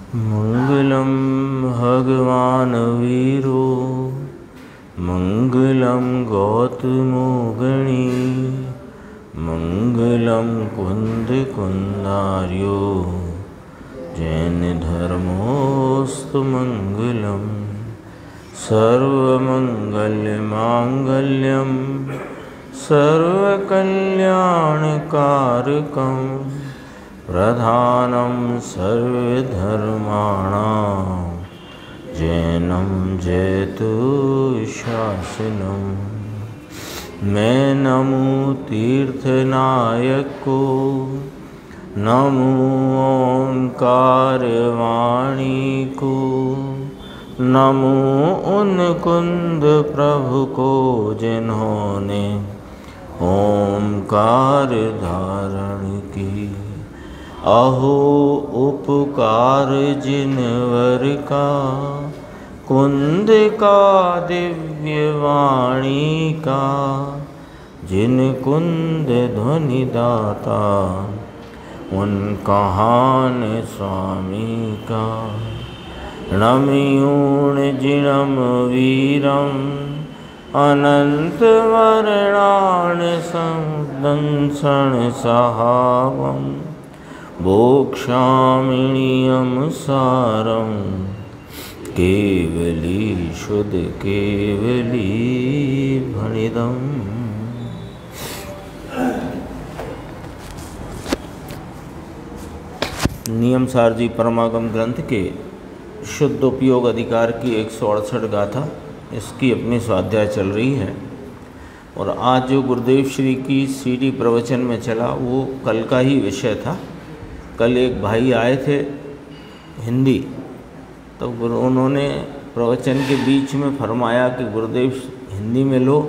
मंगलम भगवान वीरो मंगलम गौतमो गणी मंगलम कुंद कुंदार्यो जैन धर्मोस्तु मंगलम सर्वमंगलमांगल्यम सर्वकल्याणकारकं प्रधानं सर्वधर्माणां जैनं जयतु शासनं। मैं नमो तीर्थनायक को, नमो ओंकार वाणी को, नमो उन कुंद प्रभु को जिन्होंने ओंकार धारण की। अहो उपकार जिनवर का, कुंद का दिव्य वाणी का, जिन कुंद ध्वनि दाता उन कहान स्वामी का। नमयूण जिणम वीरम अनंत वर्णान संदंसन सहावम भोक्षामिणीयम सारम केवली शुद्ध केवली भणिदम। नियम सार जी परमागम ग्रंथ के शुद्ध उपयोग अधिकार की 168 गाथा, इसकी अपनी स्वाध्याय चल रही है। और आज जो गुरुदेव श्री की सीडी प्रवचन में चला वो कल का ही विषय था। कल एक भाई आए थे हिंदी, तो उन्होंने प्रवचन के बीच में फरमाया कि गुरुदेव हिंदी में लो,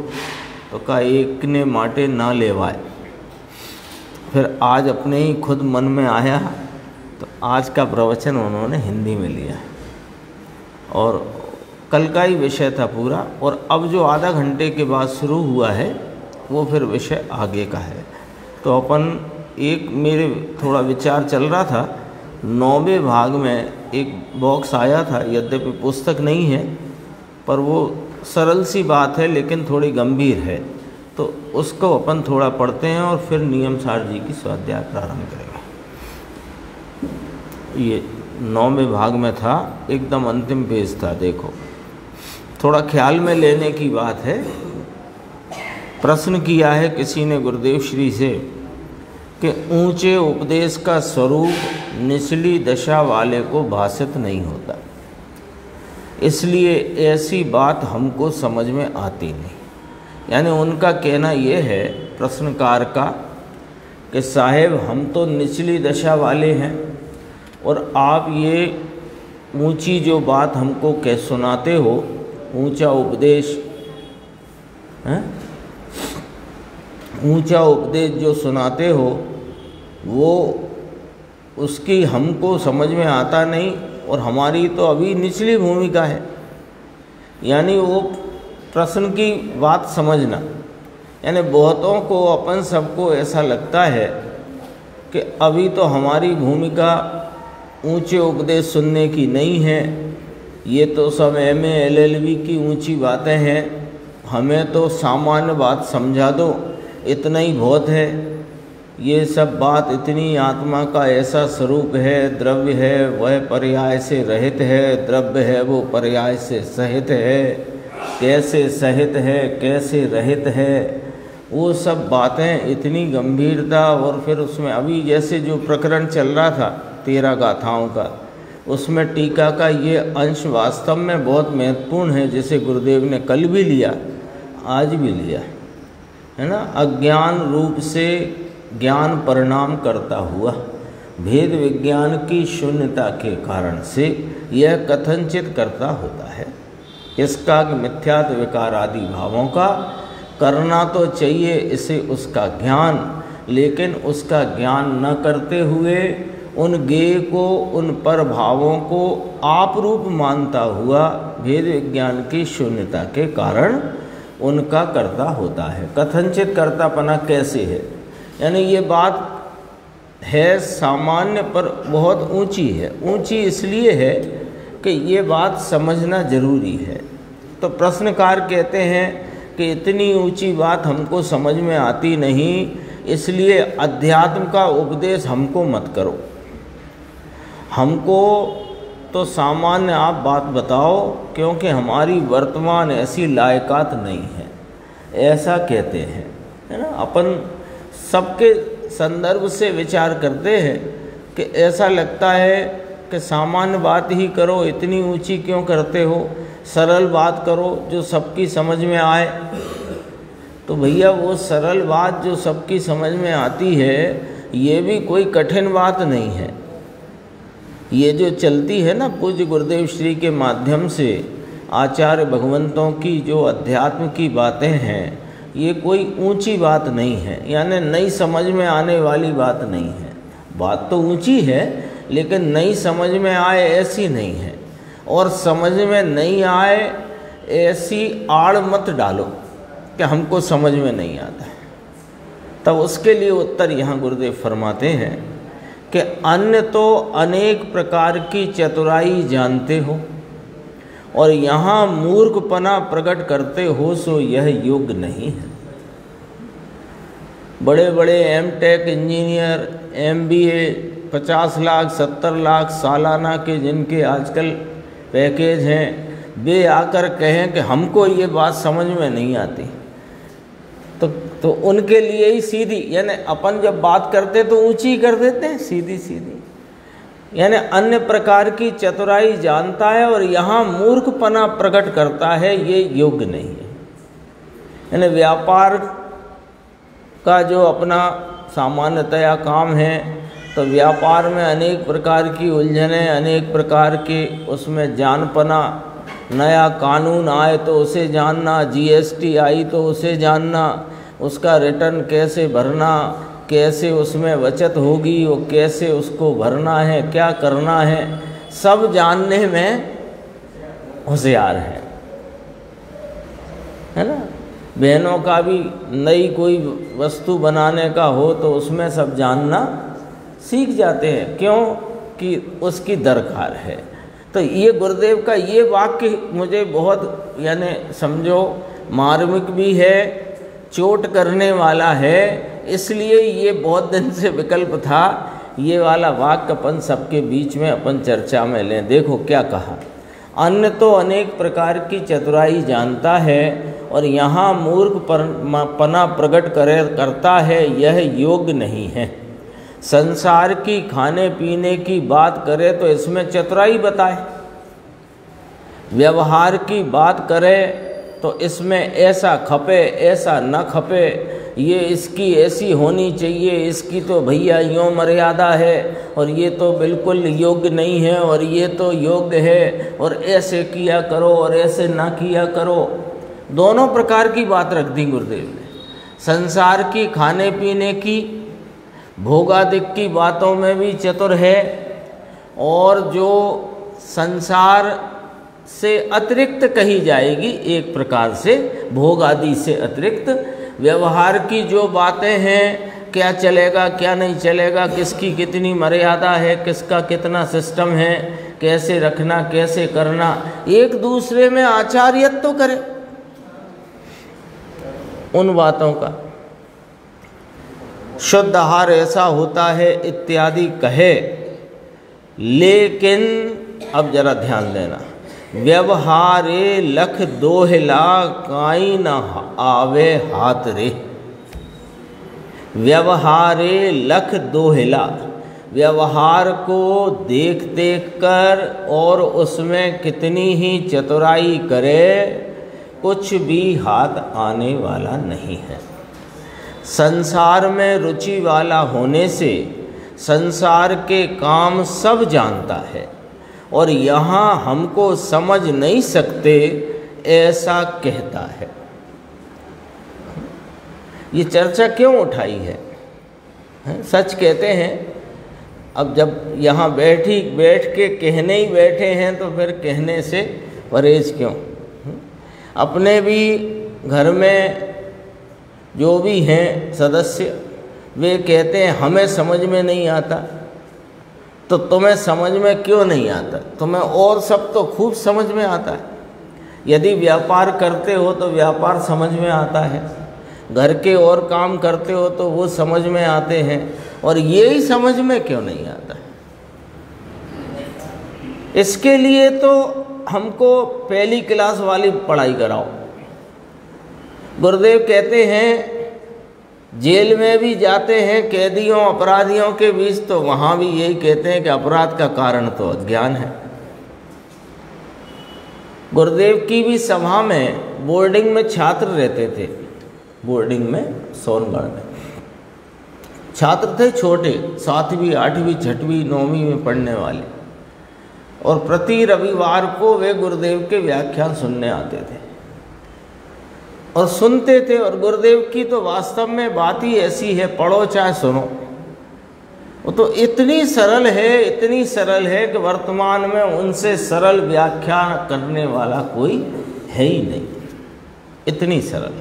तो कहा एक ने माटे ना लेवाए। फिर आज अपने ही खुद मन में आया, तो आज का प्रवचन उन्होंने हिंदी में लिया है। और कल का ही विषय था पूरा, और अब जो आधा घंटे के बाद शुरू हुआ है वो फिर विषय आगे का है। तो अपन एक मेरे थोड़ा विचार चल रहा था, 9वें भाग में एक बॉक्स आया था, यद्यपि पुस्तक नहीं है पर वो सरल सी बात है लेकिन थोड़ी गंभीर है, तो उसको अपन थोड़ा पढ़ते हैं और फिर नियम सार जी की स्वाध्याय प्रारंभ करेंगे। ये 9वें भाग में था, एकदम अंतिम पेज था। देखो, थोड़ा ख्याल में लेने की बात है। प्रश्न किया है किसी ने गुरुदेव श्री से कि ऊंचे उपदेश का स्वरूप निचली दशा वाले को भाषित नहीं होता, इसलिए ऐसी बात हमको समझ में आती नहीं। यानी उनका कहना ये है प्रश्नकार का कि साहेब हम तो निचली दशा वाले हैं और आप ये ऊंची जो बात हमको कह सुनाते हो, ऊंचा उपदेश हैं, ऊंचा उपदेश जो सुनाते हो वो उसकी हमको समझ में आता नहीं, और हमारी तो अभी निचली भूमिका है। यानी वो प्रश्न की बात समझना, यानी बहुतों को अपन सबको ऐसा लगता है कि अभी तो हमारी भूमिका ऊंचे उपदेश सुनने की नहीं है, ये तो सब MA LLB की ऊंची बातें हैं, हमें तो सामान्य बात समझा दो, इतना ही बहुत है। ये सब बात इतनी आत्मा का ऐसा स्वरूप है, द्रव्य है वह पर्याय से रहित है, द्रव्य है वो पर्याय से सहित है, कैसे सहित है कैसे रहित है, वो सब बातें इतनी गंभीरता। और फिर उसमें अभी जैसे जो प्रकरण चल रहा था 13 गाथाओं का, उसमें टीका का ये अंश वास्तव में बहुत महत्वपूर्ण है, जिसे गुरुदेव ने कल भी लिया आज भी लिया है ना। अज्ञान रूप से ज्ञान परिणाम करता हुआ भेद विज्ञान की शून्यता के कारण से यह कथनचित करता होता है। इसका मिथ्यात्व विकार आदि भावों का करना तो चाहिए इसे उसका ज्ञान, लेकिन उसका ज्ञान न करते हुए उन ज्ञेय को, उन पर भावों को आप रूप मानता हुआ भेद विज्ञान की शून्यता के कारण उनका कर्ता होता है। कथनचित कर्तापना कैसे है, यानी ये बात है सामान्य पर बहुत ऊंची है। ऊंची इसलिए है कि ये बात समझना जरूरी है। तो प्रश्नकार कहते हैं कि इतनी ऊंची बात हमको समझ में आती नहीं, इसलिए अध्यात्म का उपदेश हमको मत करो, हमको तो सामान्य आप बात बताओ, क्योंकि हमारी वर्तमान ऐसी लायकात नहीं है, ऐसा कहते हैं, है ना। अपन सबके संदर्भ से विचार करते हैं कि ऐसा लगता है कि सामान्य बात ही करो, इतनी ऊंची क्यों करते हो, सरल बात करो जो सबकी समझ में आए। तो भैया वो सरल बात जो सबकी समझ में आती है, ये भी कोई कठिन बात नहीं है। ये जो चलती है ना पूज्य गुरुदेव श्री के माध्यम से आचार्य भगवंतों की जो अध्यात्म की बातें हैं, ये कोई ऊंची बात नहीं है, यानी नई समझ में आने वाली बात नहीं है। बात तो ऊंची है, लेकिन नई समझ में आए ऐसी नहीं है। और समझ में नहीं आए ऐसी आड़ मत डालो कि हमको समझ में नहीं आता है। तब उसके लिए उत्तर यहाँ गुरुदेव फरमाते हैं कि अन्य तो अनेक प्रकार की चतुराई जानते हो और यहाँ मूर्खपना प्रकट करते हो, सो यह योग्य नहीं है। बड़े बड़े MTech engineer, MBA 50 lakh 70 lakh सालाना के जिनके आजकल पैकेज हैं, वे आकर कहें कि हमको ये बात समझ में नहीं आती, तो उनके लिए ही सीधी, यानी अपन जब बात करते तो ऊंची कर देते हैं, सीधी सीधी। यानी अन्य प्रकार की चतुराई जानता है और यहाँ मूर्खपना प्रकट करता है, ये योग्य नहीं है। यानी व्यापार का जो अपना सामान्यतया काम है, तो व्यापार में अनेक प्रकार की उलझनें, अनेक प्रकार के उसमें जानपना, नया कानून आए तो उसे जानना, जीएसटी आई तो उसे जानना, उसका रिटर्न कैसे भरना, कैसे उसमें बचत होगी, वो कैसे उसको भरना है, क्या करना है, सब जानने में होशियार है ना। बहनों का भी नई कोई वस्तु बनाने का हो तो उसमें सब जानना सीख जाते हैं, क्यों कि उसकी दरकार है। तो ये गुरुदेव का ये वाक्य मुझे बहुत, यानी समझो मार्मिक भी है, चोट करने वाला है, इसलिए ये बहुत दिन से विकल्प था, ये वाला वाक्य अपन सबके बीच में अपन चर्चा में लें। देखो क्या कहा, अन्य तो अनेक प्रकार की चतुराई जानता है और यहाँ मूर्खपना प्रकट करता है, यह योग्य नहीं है। संसार की खाने पीने की बात करे तो इसमें चतुराई बताए, व्यवहार की बात करे तो इसमें ऐसा खपे ऐसा न खपे, ये इसकी ऐसी होनी चाहिए, इसकी तो भैया यूँ मर्यादा है, और ये तो बिल्कुल योग्य नहीं है, और ये तो योग्य है, और ऐसे किया करो और ऐसे ना किया करो। दोनों प्रकार की बात रख दी गुरुदेव ने। संसार की खाने पीने की, भोगादिक की बातों में भी चतुर है, और जो संसार से अतिरिक्त कही जाएगी, एक प्रकार से भोग आदि से अतिरिक्त व्यवहार की जो बातें हैं, क्या चलेगा क्या नहीं चलेगा, किसकी कितनी मर्यादा है, किसका कितना सिस्टम है, कैसे रखना कैसे करना, एक दूसरे में आचार्यत्व तो करे उन बातों का। शुद्ध आहार ऐसा होता है इत्यादि कहे, लेकिन अब जरा ध्यान देना, व्यवहारे लख दोहला काई न आवे हाथ रे। व्यवहारे लख दोहला, व्यवहार को देख देख कर और उसमें कितनी ही चतुराई करे, कुछ भी हाथ आने वाला नहीं है। संसार में रुचि वाला होने से संसार के काम सब जानता है, और यहाँ हमको समझ नहीं सकते ऐसा कहता है। ये चर्चा क्यों उठाई है? सच कहते हैं, अब जब यहाँ बैठ के कहने ही बैठे हैं तो फिर कहने से परहेज क्यों? अपने भी घर में जो भी हैं सदस्य, वे कहते हैं हमें समझ में नहीं आता। तो तुम्हें समझ में क्यों नहीं आता? तुम्हें और सब तो खूब समझ में आता है। यदि व्यापार करते हो तो व्यापार समझ में आता है, घर के और काम करते हो तो वो समझ में आते हैं, और ये ही समझ में क्यों नहीं आता है? इसके लिए तो हमको पहली क्लास वाली पढ़ाई कराओ। गुरुदेव कहते हैं जेल में भी जाते हैं कैदियों अपराधियों के बीच, तो वहाँ भी यही कहते हैं कि अपराध का कारण तो अज्ञान है। गुरुदेव की भी सभा में बोर्डिंग में छात्र रहते थे, बोर्डिंग में सोनगढ़ में छात्र थे छोटे, 7वीं 8वीं 6वीं 9वीं में पढ़ने वाले, और प्रति रविवार को वे गुरुदेव के व्याख्यान सुनने आते थे और सुनते थे। और गुरुदेव की तो वास्तव में बात ही ऐसी है, पढ़ो चाहे सुनो। वो तो इतनी सरल है, इतनी सरल है कि वर्तमान में उनसे सरल व्याख्या करने वाला कोई है ही नहीं। इतनी सरल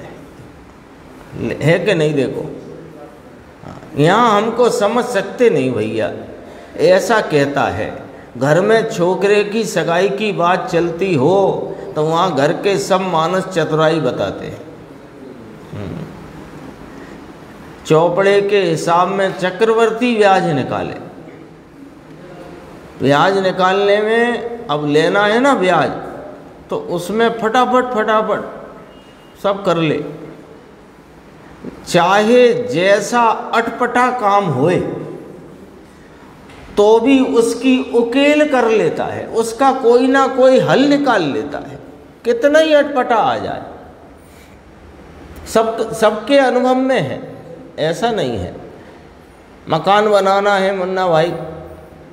है कि नहीं? देखो यहाँ हमको समझ सकते नहीं भैया। ऐसा कहता है, घर में छोकरे की सगाई की बात चलती हो तो वहाँ घर के सब मानस चतुराई बताते हैं। चौपड़े के हिसाब में चक्रवर्ती ब्याज निकाले। ब्याज निकालने में अब लेना है ना ब्याज, तो उसमें फटाफट सब कर ले। चाहे जैसा अटपटा काम होए तो भी उसकी उकेल कर लेता है, उसका कोई ना कोई हल निकाल लेता है, कितना ही अटपटा आ जाए। सबके अनुभव में है, ऐसा नहीं है। मकान बनाना है मुन्ना भाई,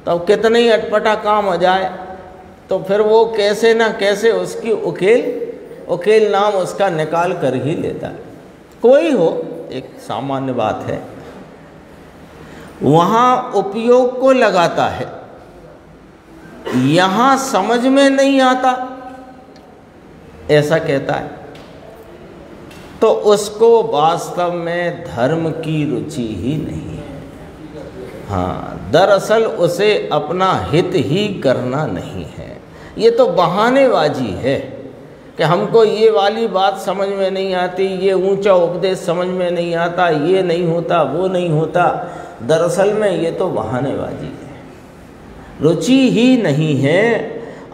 तो कितना ही अटपटा काम हो जाए तो फिर वो कैसे ना कैसे उसकी उकेल नाम उसका निकाल कर ही लेता है। कोई हो, एक सामान्य बात है, वहाँ उपयोग को लगाता है, यहाँ समझ में नहीं आता, ऐसा कहता है। तो उसको वास्तव में धर्म की रुचि ही नहीं है। हाँ, दरअसल उसे अपना हित ही करना नहीं है। ये तो बहानेबाजी है कि हमको ये वाली बात समझ में नहीं आती, ये ऊंचा उपदेश समझ में नहीं आता, ये नहीं होता, वो नहीं होता। दरअसल में ये तो बहानेबाजी है, रुचि ही नहीं है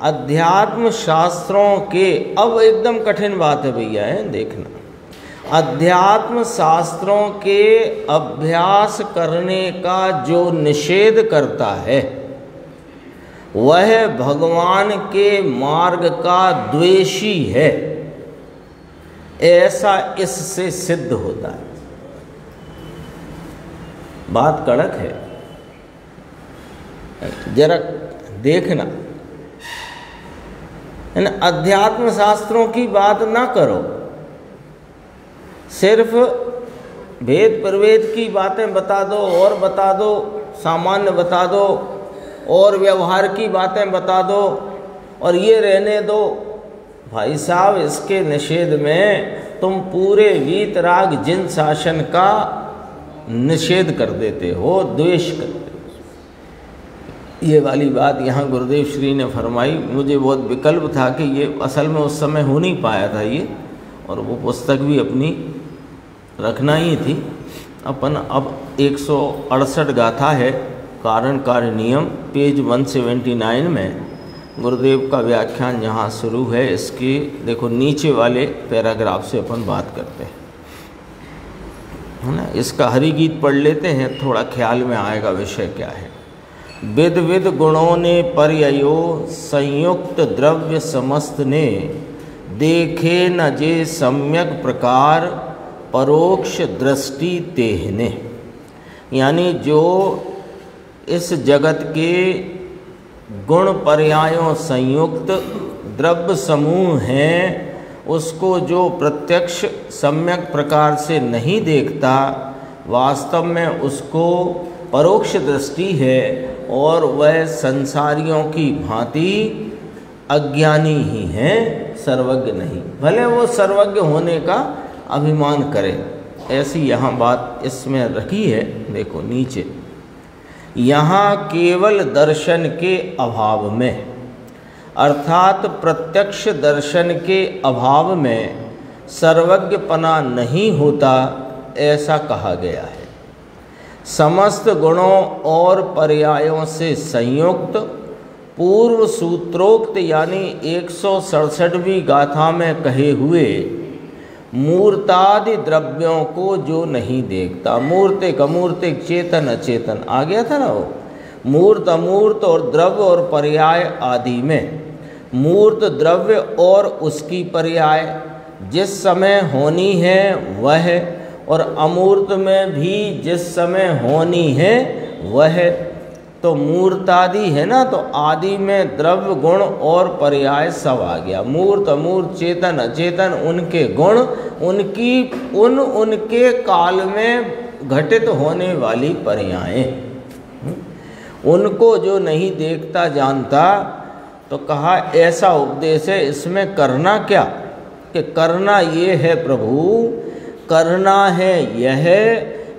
अध्यात्म शास्त्रों के। अब एकदम कठिन बात है भैया, है देखना। अध्यात्म शास्त्रों के अभ्यास करने का जो निषेध करता है वह भगवान के मार्ग का द्वेषी है, ऐसा इससे सिद्ध होता है। बात कड़क है, जरा देखना है ना। अध्यात्म शास्त्रों की बात ना करो, सिर्फ भेद प्रभेद की बातें बता दो और बता दो, सामान्य बता दो और व्यवहार की बातें बता दो और ये रहने दो। भाई साहब, इसके निषेध में तुम पूरे वीतराग जिन शासन का निषेध कर देते हो, द्वेष करते हो। ये वाली बात यहाँ गुरुदेव श्री ने फरमाई। मुझे बहुत विकल्प था कि ये असल में उस समय हो नहीं पाया था ये, और वो पुस्तक भी अपनी रखना ही थी। अपन अब 168 गाथा है कारण कार्य नियम, पेज 179 में गुरुदेव का व्याख्यान यहाँ शुरू है। इसके देखो नीचे वाले पैराग्राफ से अपन बात करते हैं, है ना। इसका हरि गीत पढ़ लेते हैं, थोड़ा ख्याल में आएगा विषय क्या है। विद विद गुणों ने पर्ययो संयुक्त द्रव्य समस्त ने, देखे न जे सम्यक प्रकार परोक्ष दृष्टि तेहने। यानी जो इस जगत के गुण पर्यायों संयुक्त द्रव्य समूह हैं, उसको जो प्रत्यक्ष सम्यक प्रकार से नहीं देखता, वास्तव में उसको परोक्ष दृष्टि है और वह संसारियों की भांति अज्ञानी ही हैं, सर्वज्ञ नहीं। भले वो सर्वज्ञ होने का अभिमान करे, ऐसी यहाँ बात इसमें रखी है। देखो नीचे, यहाँ केवल दर्शन के अभाव में, अर्थात प्रत्यक्ष दर्शन के अभाव में सर्वज्ञपना नहीं होता, ऐसा कहा गया है। समस्त गुणों और पर्यायों से संयुक्त पूर्व सूत्रोक्त यानी 167वीं गाथा में कहे हुए मूर्तादि द्रव्यों को जो नहीं देखता, मूर्तिक अमूर्तिक चेतन अचेतन आ गया था ना, वो मूर्त अमूर्त और द्रव्य और पर्याय आदि में मूर्त द्रव्य और उसकी पर्याय जिस समय होनी है वह, और अमूर्त में भी जिस समय होनी है वह। तो मूर्तादि है ना, तो आदि में द्रव्य गुण और पर्याय सब आ गया। मूर्त अमूर्त चेतन अचेतन उनके गुण, उनके काल में घटित होने वाली पर्यायें, उनको जो नहीं देखता जानता, तो कहा ऐसा उपदेश है। इसमें करना क्या, कि करना ये है प्रभु, करना है यह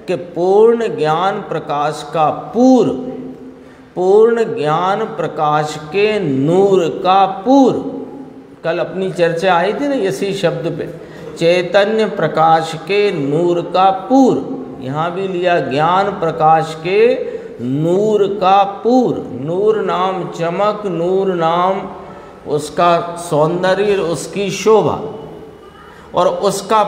कि पूर्ण ज्ञान प्रकाश का पूर्ण ज्ञान प्रकाश के नूर का कल अपनी चर्चा आई थी ना इसी शब्द पे, चैतन्य प्रकाश के नूर का यहाँ भी लिया ज्ञान प्रकाश के नूर का नूर नाम चमक, नूर नाम उसका सौंदर्य, उसकी शोभा, और उसका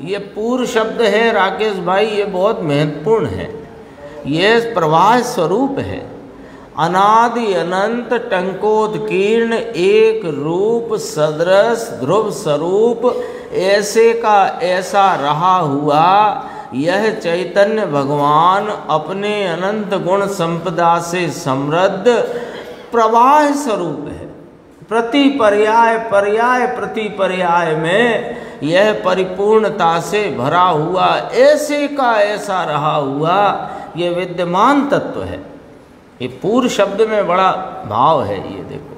ये पूर्व शब्द है राकेश भाई, ये बहुत महत्वपूर्ण है। ये प्रवाह स्वरूप है, अनादि अनंत टंकोत्कीर्ण एक रूप सदृश ध्रुव स्वरूप ऐसे का ऐसा रहा हुआ यह चैतन्य भगवान अपने अनंत गुण संपदा से समृद्ध प्रवाह स्वरूप है। प्रति पर्याय प्रति पर्याय में यह परिपूर्णता से भरा हुआ ऐसे का ऐसा रहा हुआ ये विद्यमान तत्व है। ये पूर्व शब्द में बड़ा भाव है, ये देखो।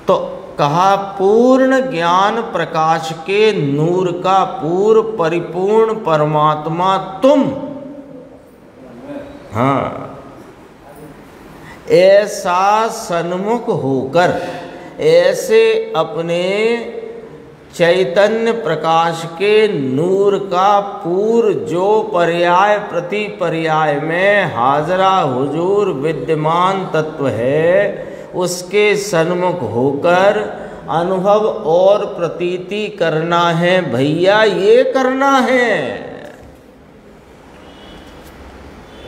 तो कहा पूर्ण ज्ञान प्रकाश के नूर का परिपूर्ण परमात्मा तुम, हाँ, ऐसा सन्मुख होकर ऐसे अपने चैतन्य प्रकाश के नूर का जो पर्याय प्रति पर्याय में हाजरा हुजूर विद्यमान तत्व है, उसके सन्मुख होकर अनुभव और प्रतीति करना है भैया, ये करना है।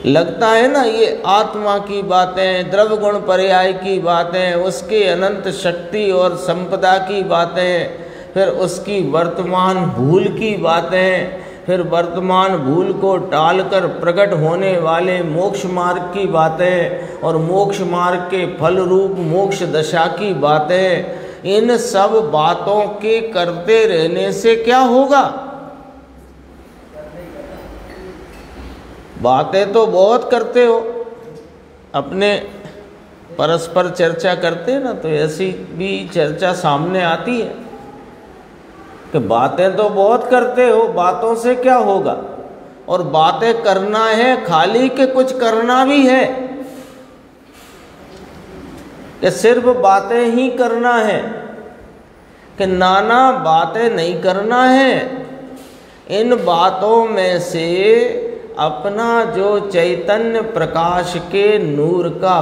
लगता है ना ये आत्मा की बातें, द्रव्य गुण पर्याय की बातें, उसके अनंत शक्ति और संपदा की बातें, फिर उसकी वर्तमान भूल की बातें, फिर वर्तमान भूल को टालकर प्रकट होने वाले मोक्ष मार्ग की बातें, और मोक्ष मार्ग के फल रूप मोक्ष दशा की बातें। इन सब बातों के करते रहने से क्या होगा? बातें तो बहुत करते हो, अपने परस्पर चर्चा करते हैं ना, तो ऐसी भी चर्चा सामने आती है कि बातें तो बहुत करते हो, बातों से क्या होगा? और बातें करना है खाली के कुछ करना भी है, कि सिर्फ बातें ही करना है, कि नाना बातें नहीं करना है। इन बातों में से अपना जो चैतन्य प्रकाश के नूर का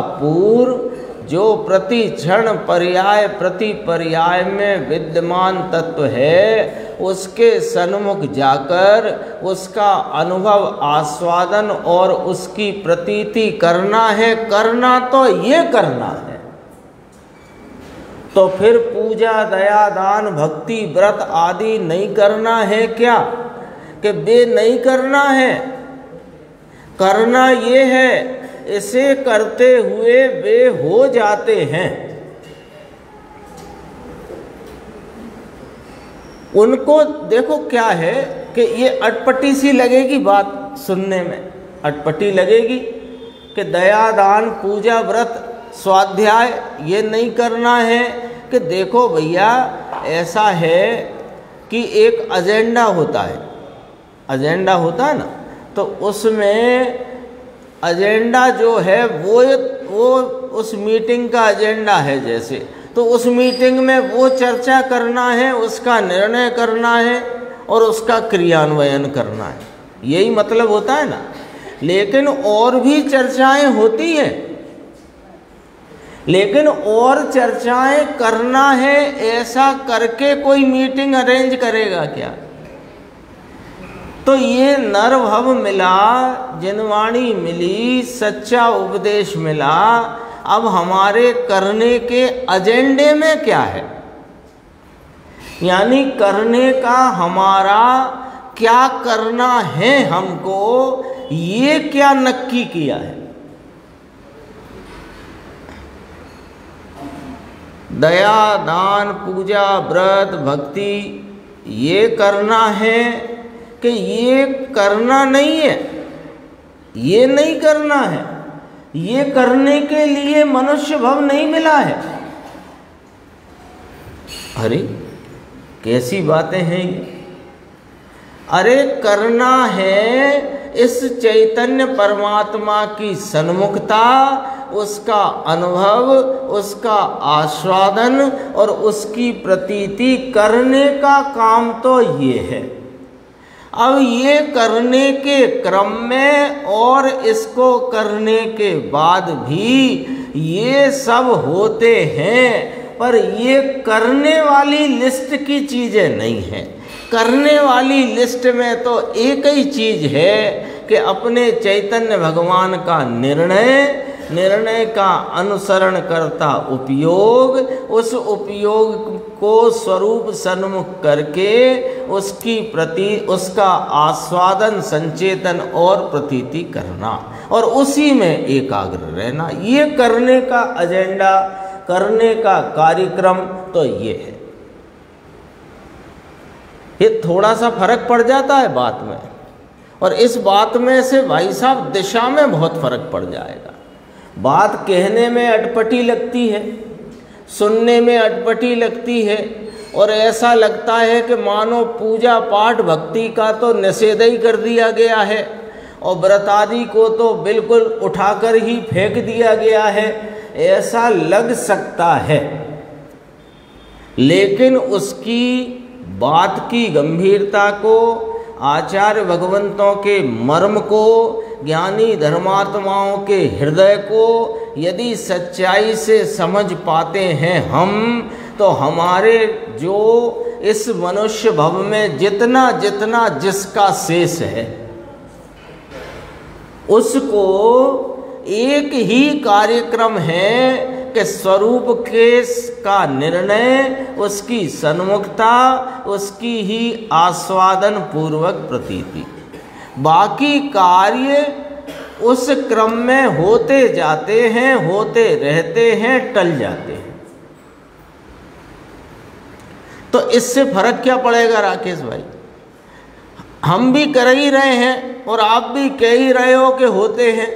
जो प्रति क्षण पर्याय प्रति पर्याय में विद्यमान तत्व है, उसके सन्मुख जाकर उसका अनुभव आस्वादन और उसकी प्रतीति करना है। करना तो ये करना है, तो फिर पूजा दया दान भक्ति व्रत आदि नहीं करना है क्या? कि वे नहीं करना है, करना ये है, इसे करते हुए वे हो जाते हैं। उनको देखो क्या है कि ये अटपटी सी लगेगी बात सुनने में, अटपटी लगेगी कि दया दान पूजा व्रत स्वाध्याय ये नहीं करना है। कि देखो भैया ऐसा है कि एक एजेंडा होता है, एजेंडा होता है ना, तो उसमें एजेंडा जो है वो उस मीटिंग का एजेंडा है जैसे, तो उस मीटिंग में वो चर्चा करना है, उसका निर्णय करना है और उसका क्रियान्वयन करना है, यही मतलब होता है ना। लेकिन और भी चर्चाएं होती हैं, लेकिन और चर्चाएं करना है ऐसा करके कोई मीटिंग अरेंज करेगा क्या? तो ये नर भव मिला, जिनवाणी मिली, सच्चा उपदेश मिला, अब हमारे करने के एजेंडे में क्या है, यानी करने का हमारा क्या करना है, हमको ये क्या नक्की किया है। दया, दान, पूजा, व्रत, भक्ति ये करना है कि ये करना नहीं है, ये नहीं करना है, ये करने के लिए मनुष्य भव नहीं मिला है। अरे कैसी बातें हैं ये? अरे करना है इस चैतन्य परमात्मा की सन्मुखता, उसका अनुभव, उसका आस्वादन और उसकी प्रतीति करने का काम तो ये है। अब ये करने के क्रम में और इसको करने के बाद भी ये सब होते हैं, पर ये करने वाली लिस्ट की चीज़ें नहीं हैं। करने वाली लिस्ट में तो एक ही चीज़ है कि अपने चैतन्य भगवान का निर्णय का अनुसरण करता उपयोग, उस उपयोग को स्वरूप सन्मुख करके उसका आस्वादन, संचेतन और प्रतीति करना और उसी में एकाग्र रहना, ये करने का एजेंडा, करने का कार्यक्रम तो ये है। ये थोड़ा सा फर्क पड़ जाता है बात में, और इस बात में से भाई साहब दिशा में बहुत फर्क पड़ जाएगा। बात कहने में अटपटी लगती है, सुनने में अटपटी लगती है, और ऐसा लगता है कि मानो पूजा पाठ भक्ति का तो निषेध ही कर दिया गया है और व्रत आदि को तो बिल्कुल उठाकर ही फेंक दिया गया है, ऐसा लग सकता है। लेकिन उसकी बात की गंभीरता को, आचार्य भगवंतों के मर्म को, ज्ञानी धर्मात्माओं के हृदय को यदि सच्चाई से समझ पाते हैं हम, तो हमारे जो इस मनुष्य भव में जितना जितना जिसका शेष है, उसको एक ही कार्यक्रम है कि स्वरूप का निर्णय, उसकी सन्मुखता, उसकी ही आस्वादन पूर्वक प्रतीति। बाकी कार्य उस क्रम में होते जाते हैं, होते रहते हैं, टल जाते हैं। तो इससे फर्क क्या पड़ेगा राकेश भाई? हम भी कर ही रहे हैं और आप भी कह ही रहे हो कि होते हैं,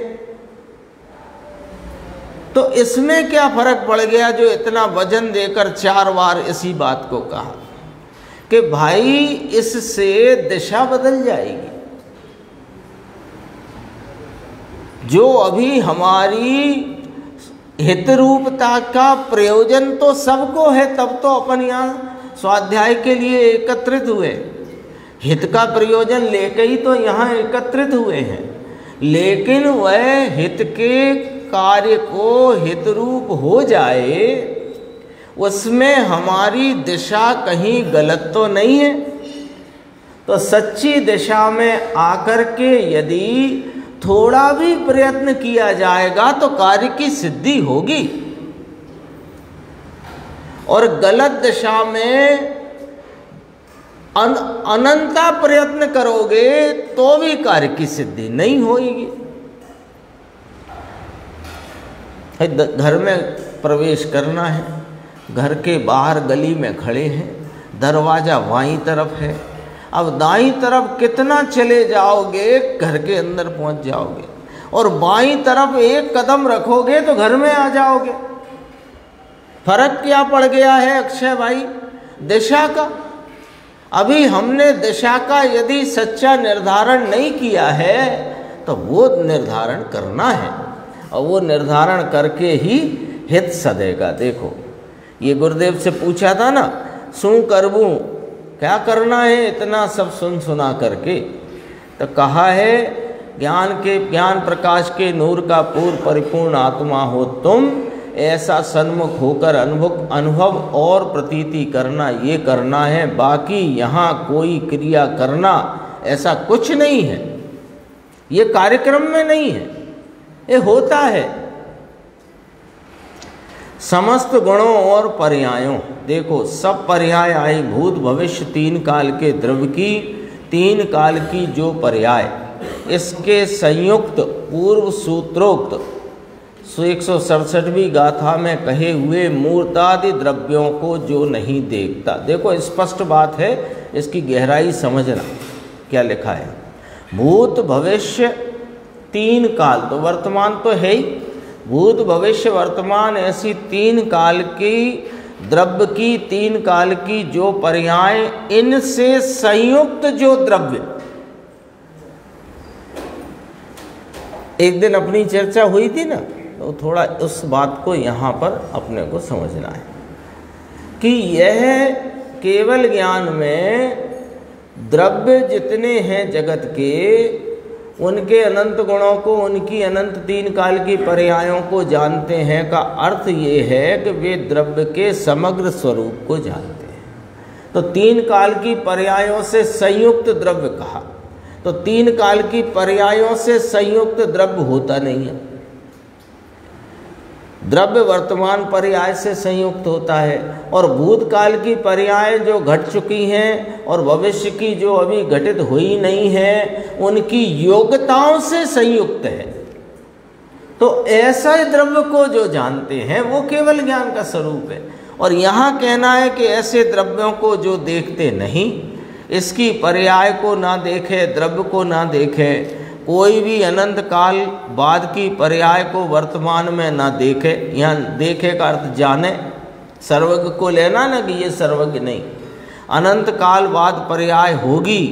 तो इसमें क्या फर्क पड़ गया जो इतना वजन देकर 4 बार इसी बात को कहा कि भाई इससे दिशा बदल जाएगी। जो अभी हमारी हितरूपता का प्रयोजन तो सबको है, तब तो अपन यहाँ स्वाध्याय के लिए एकत्रित हुए, हित का प्रयोजन लेकर ही तो यहाँ एकत्रित हुए हैं। लेकिन वह हित के कार्य को हितरूप हो जाए, उसमें हमारी दिशा कहीं गलत तो नहीं है। तो सच्ची दिशा में आकर के यदि थोड़ा भी प्रयत्न किया जाएगा तो कार्य की सिद्धि होगी, और गलत दिशा में अनंता प्रयत्न करोगे तो भी कार्य की सिद्धि नहीं होगी। घर में प्रवेश करना है, घर के बाहर गली में खड़े हैं, दरवाज़ा बाईं तरफ है, अब दाईं तरफ कितना चले जाओगे घर के अंदर पहुंच जाओगे, और बाईं तरफ एक कदम रखोगे तो घर में आ जाओगे। फर्क क्या पड़ गया है अक्षय भाई? दिशा का। अभी हमने दिशा का यदि सच्चा निर्धारण नहीं किया है तो वो निर्धारण करना है, और वो निर्धारण करके ही हित सधेगा। देखो ये गुरुदेव से पूछा था ना, सू करबूं, क्या करना है इतना सब सुन सुना करके, तो कहा है ज्ञान प्रकाश के नूर का पूर्ण परिपूर्ण आत्मा हो तुम, ऐसा सन्मुख होकर अनुभव और प्रतीति करना, ये करना है। बाकी यहाँ कोई क्रिया करना ऐसा कुछ नहीं है, ये कार्यक्रम में नहीं है, ये होता है। समस्त गुणों और पर्यायों, देखो सब पर्याय आई, भूत भविष्य तीन काल के द्रव्य की, तीन काल की जो पर्याय, इसके संयुक्त पूर्व सूत्रोक्त 167वीं गाथा में कहे हुए मूर्तादि द्रव्यों को जो नहीं देखता। देखो स्पष्ट बात है, इसकी गहराई समझना क्या लिखा है। भूत भविष्य तीन काल, तो वर्तमान तो है ही, भूत भविष्य वर्तमान ऐसी तीन काल की द्रव्य की, तीन काल की जो पर्याय, इनसे संयुक्त जो द्रव्य। एक दिन अपनी चर्चा हुई थी ना, तो थोड़ा उस बात को यहाँ पर अपने को समझना है कि यह केवल ज्ञान में द्रव्य जितने हैं जगत के, उनके अनंत गुणों को, उनकी अनंत तीन काल की पर्यायों को जानते हैं का अर्थ ये है कि वे द्रव्य के समग्र स्वरूप को जानते हैं। तो तीन काल की पर्यायों से संयुक्त द्रव्य कहा, तो तीन काल की पर्यायों से संयुक्त द्रव्य होता नहीं है। द्रव्य वर्तमान पर्याय से संयुक्त होता है, और भूतकाल की पर्याय जो घट चुकी हैं और भविष्य की जो अभी घटित हुई नहीं है, उनकी योग्यताओं से संयुक्त है। तो ऐसा द्रव्य को जो जानते हैं वो केवल ज्ञान का स्वरूप है। और यहाँ कहना है कि ऐसे द्रव्यों को जो देखते नहीं, इसकी पर्याय को ना देखे, द्रव्य को ना देखे, कोई भी अनंत काल बाद की पर्याय को वर्तमान में ना देखे। यहाँ देखे का अर्थ जाने, सर्वज्ञ को लेना ना कि ये सर्वज्ञ नहीं, अनंत काल बाद पर्याय होगी,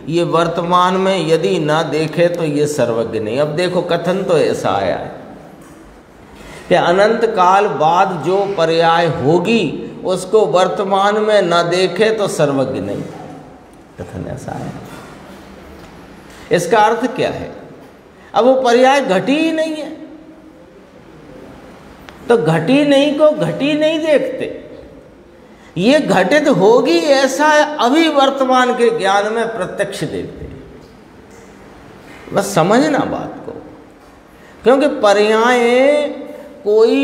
ये वर्तमान में यदि ना देखे तो ये सर्वज्ञ नहीं। अब देखो कथन तो ऐसा आया है कि अनंत काल बाद जो पर्याय होगी उसको वर्तमान में ना देखे तो सर्वज्ञ नहीं, कथन ऐसा है। इसका अर्थ क्या है? अब वो पर्याय घटी ही नहीं है, तो घटी नहीं को घटी नहीं देखते, ये घटित होगी ऐसा अभी वर्तमान के ज्ञान में प्रत्यक्ष देखते। बस समझना बात को, क्योंकि पर्याय कोई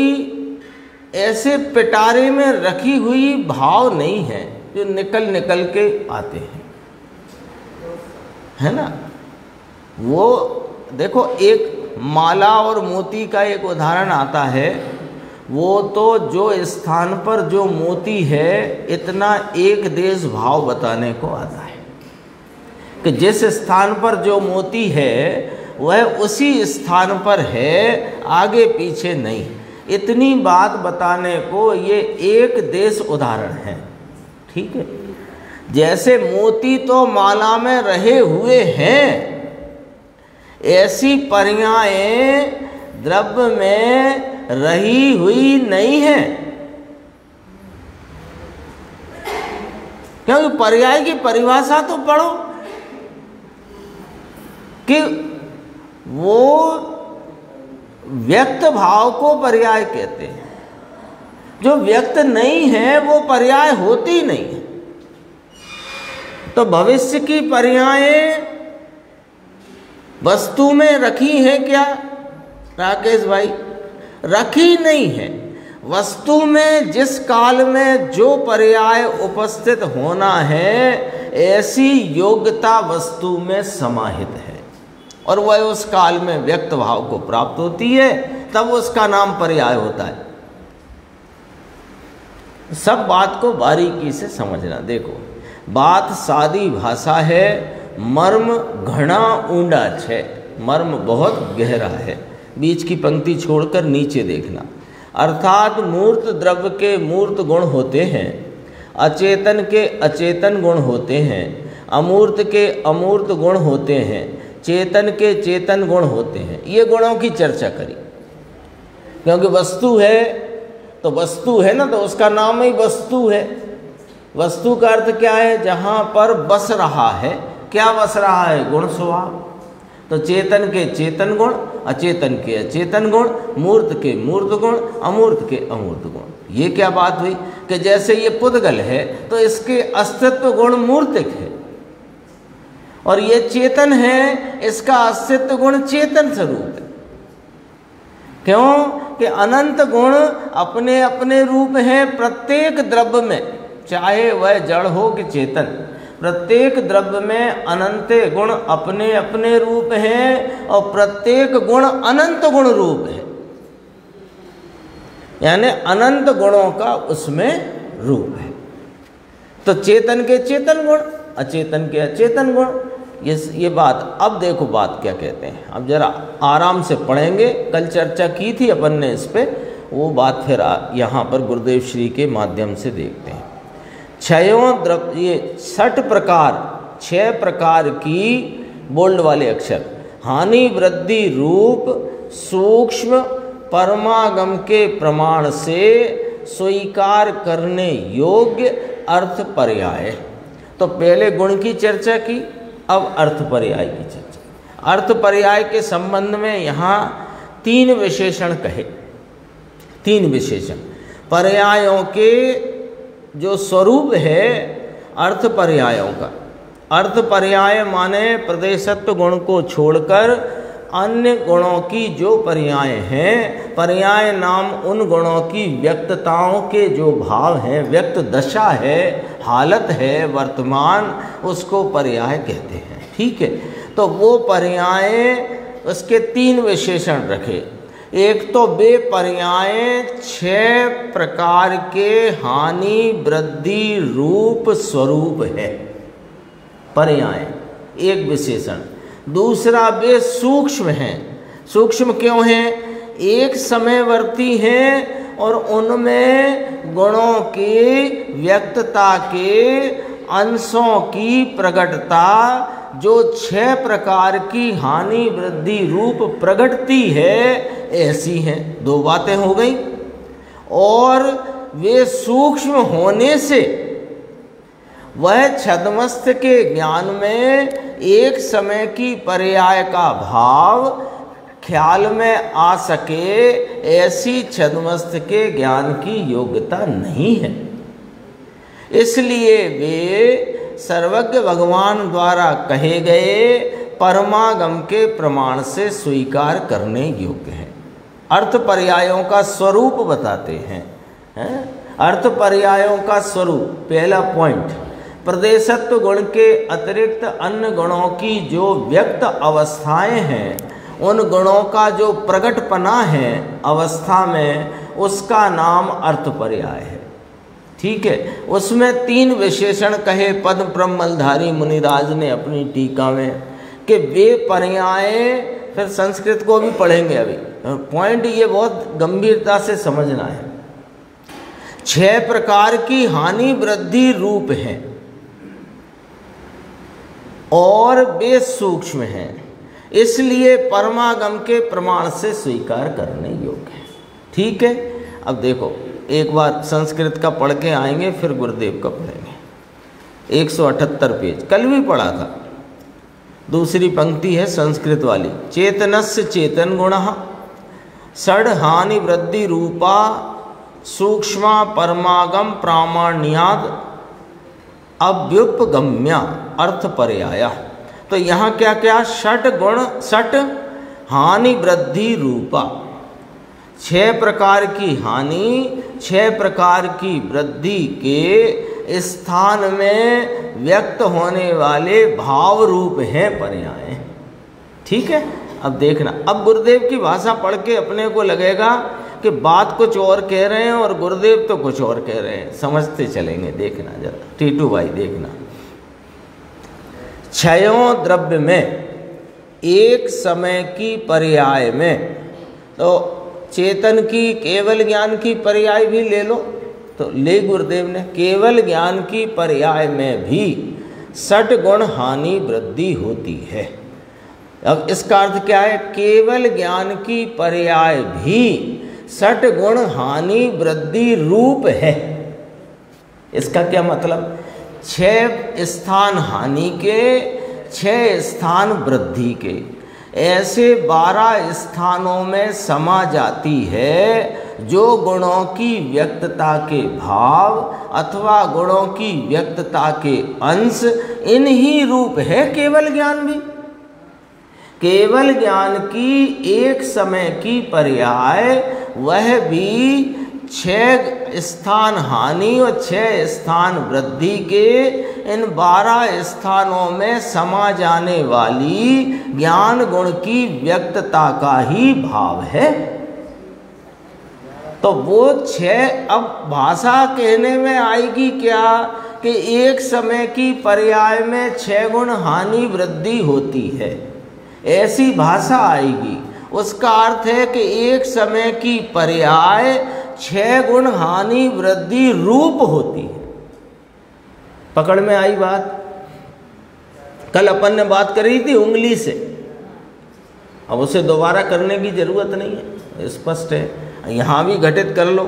ऐसे पिटारे में रखी हुई भाव नहीं है जो निकल निकल के आते हैं, है ना। वो देखो एक माला और मोती का एक उदाहरण आता है, वो तो जो स्थान पर जो मोती है इतना एक देश भाव बताने को आता है कि जिस स्थान पर जो मोती है वह उसी स्थान पर है, आगे पीछे नहीं। इतनी बात बताने को ये एक देश उदाहरण है, ठीक है। जैसे मोती तो माला में रहे हुए हैं, ऐसी पर्यायें द्रव्य में रही हुई नहीं है, क्योंकि पर्याय की परिभाषा तो पढ़ो कि वो व्यक्त भाव को पर्याय कहते हैं, जो व्यक्त नहीं है वो पर्याय होती नहीं है। तो भविष्य की पर्यायें वस्तु में रखी हैं क्या राकेश भाई? रखी नहीं है। वस्तु में जिस काल में जो पर्याय उपस्थित होना है, ऐसी योग्यता वस्तु में समाहित है, और वह उस काल में व्यक्त भाव को प्राप्त होती है, तब उसका नाम पर्याय होता है। सब बात को बारीकी से समझना। देखो बात सादी भाषा है, मर्म घना ऊंडा छे, मर्म बहुत गहरा है। बीच की पंक्ति छोड़कर नीचे देखना। अर्थात मूर्त द्रव्य के मूर्त गुण होते हैं, अचेतन के अचेतन गुण होते हैं, अमूर्त के अमूर्त गुण होते हैं, चेतन के चेतन गुण होते हैं। ये गुणों की चर्चा करी, क्योंकि वस्तु है तो वस्तु है ना, तो उसका नाम ही वस्तु है। वस्तु का अर्थ क्या है? जहाँ पर बस रहा है। क्या बस रहा है? गुण स्वभाव। तो चेतन के चेतन गुण, अचेतन के अचेतन गुण, मूर्त के मूर्त गुण, अमूर्त के अमूर्त गुण। ये क्या बात हुई कि जैसे ये पुद्गल है तो इसके अस्तित्व गुण मूर्तिक है, और ये चेतन है, इसका अस्तित्व गुण चेतन स्वरूप है। क्यों? कि अनंत गुण अपने अपने रूप हैं प्रत्येक द्रव्य में, चाहे वह जड़ हो कि चेतन। प्रत्येक द्रव्य में अनंत गुण अपने अपने रूप हैं, और प्रत्येक गुण अनंत गुण रूप है, यानी अनंत गुणों का उसमें रूप है। तो चेतन के चेतन गुण, अचेतन के अचेतन गुण। ये बात, अब देखो बात क्या कहते हैं। अब जरा आराम से पढ़ेंगे, कल चर्चा की थी अपन ने इस पे, वो बात फिर यहाँ पर गुरुदेव श्री के माध्यम से देखते हैं। छयों द्रव्य, ये 6 प्रकार, 6 प्रकार की बोल्ड वाले अक्षर, हानि वृद्धि रूप सूक्ष्म परमागम के प्रमाण से स्वीकार करने योग्य अर्थ पर्याय। तो पहले गुण की चर्चा की, अब अर्थ पर्याय की चर्चा। अर्थ पर्याय के संबंध में यहाँ 3 विशेषण कहे। 3 विशेषण पर्यायों के जो स्वरूप है अर्थ पर्यायों का। अर्थ पर्याय माने प्रदेशत्व गुण को छोड़कर अन्य गुणों की जो पर्याय हैं, पर्याय नाम उन गुणों की व्यक्तताओं के जो भाव हैं, व्यक्त दशा है, हालत है, वर्तमान, उसको पर्याय कहते हैं। ठीक है, तो वो पर्याय, उसके 3 विशेषण रखे। एक तो वे पर्याय 6 प्रकार के हानि वृद्धि रूप स्वरूप है, पर्याय एक विशेषण। दूसरा, वे सूक्ष्म हैं। सूक्ष्म क्यों हैं? एक समयवर्ती हैं, और उनमें गुणों की व्यक्तता के अंशों की प्रकटता जो 6 प्रकार की हानि वृद्धि रूप प्रगटती है, ऐसी हैं। 2 बातें हो गई। और वे सूक्ष्म होने से वह छद्मस्थ के ज्ञान में एक समय की पर्याय का भाव ख्याल में आ सके, ऐसी छद्मस्थ के ज्ञान की योग्यता नहीं है। इसलिए वे सर्वज्ञ भगवान द्वारा कहे गए परमागम के प्रमाण से स्वीकार करने योग्य है। अर्थ पर्यायों का स्वरूप बताते हैं। अर्थ पर्यायों का स्वरूप, पहला पॉइंट, प्रदेशत्व गुण के अतिरिक्त अन्य गुणों की जो व्यक्त अवस्थाएं हैं, उन गुणों का जो प्रकटपना है अवस्था में, उसका नाम अर्थ पर्याय है। ठीक है, उसमें 3 विशेषण कहे पद्म ब्रह्मलधारी मुनिराज ने अपनी टीका में, कि वे पर्याय, फिर संस्कृत को भी पढ़ेंगे अभी, पॉइंट ये बहुत गंभीरता से समझना है। 6 प्रकार की हानि वृद्धि रूप हैं और वे सूक्ष्म हैं, इसलिए परमागम के प्रमाण से स्वीकार करने योग्य है। ठीक है, अब देखो एक बार संस्कृत का पढ़ के आएंगे, फिर गुरुदेव का पढ़ेंगे। 178 पेज, कल भी पढ़ा था। दूसरी पंक्ति है संस्कृत वाली, चेतनस्य चेतन गुणः षड् हानि वृद्धि रूपा सूक्ष्मा परमागम प्रामाण्याद अभ्युपगम्या अर्थ पर्याय। तो यहाँ क्या क्या? षट गुण, षट हानि वृद्धि रूपा, 6 प्रकार की हानि, 6 प्रकार की वृद्धि के स्थान में व्यक्त होने वाले भाव रूप हैं पर्याय। ठीक है, अब देखना, अब गुरुदेव की भाषा पढ़ के अपने को लगेगा कि बात कुछ और कह रहे हैं और गुरुदेव तो कुछ और कह रहे हैं। समझते चलेंगे, देखना जरा टीटू भाई, देखना। छयों द्रव्य में एक समय की पर्याय में, तो चेतन की केवल ज्ञान की पर्याय भी ले लो, तो ले गुरुदेव ने केवल ज्ञान की पर्याय में भी षट गुण हानि वृद्धि होती है। अब इसका अर्थ क्या है? केवल ज्ञान की पर्याय भी षट गुण हानि वृद्धि रूप है। इसका क्या मतलब? 6 स्थान हानि के, 6 स्थान वृद्धि के, ऐसे 12 स्थानों में समा जाती है जो गुणों की व्यक्तता के भाव अथवा गुणों की व्यक्तता के अंश इन्हीं रूप है केवल ज्ञान भी। केवल ज्ञान की एक समय की पर्याय वह भी 6 स्थान हानि और 6 स्थान वृद्धि के इन 12 स्थानों में समा जाने वाली ज्ञान गुण की व्यक्तता का ही भाव है। तो वो 6 अब भाषा कहने में आएगी क्या कि एक समय की पर्याय में 6 गुण हानि वृद्धि होती है, ऐसी भाषा आएगी। उसका अर्थ है कि एक समय की पर्याय 6 गुण हानि वृद्धि रूप होती है। पकड़ में आई बात? कल अपन ने बात करी थी उंगली से, अब उसे दोबारा करने की जरूरत नहीं है, स्पष्ट है। यहाँ भी घटित कर लो,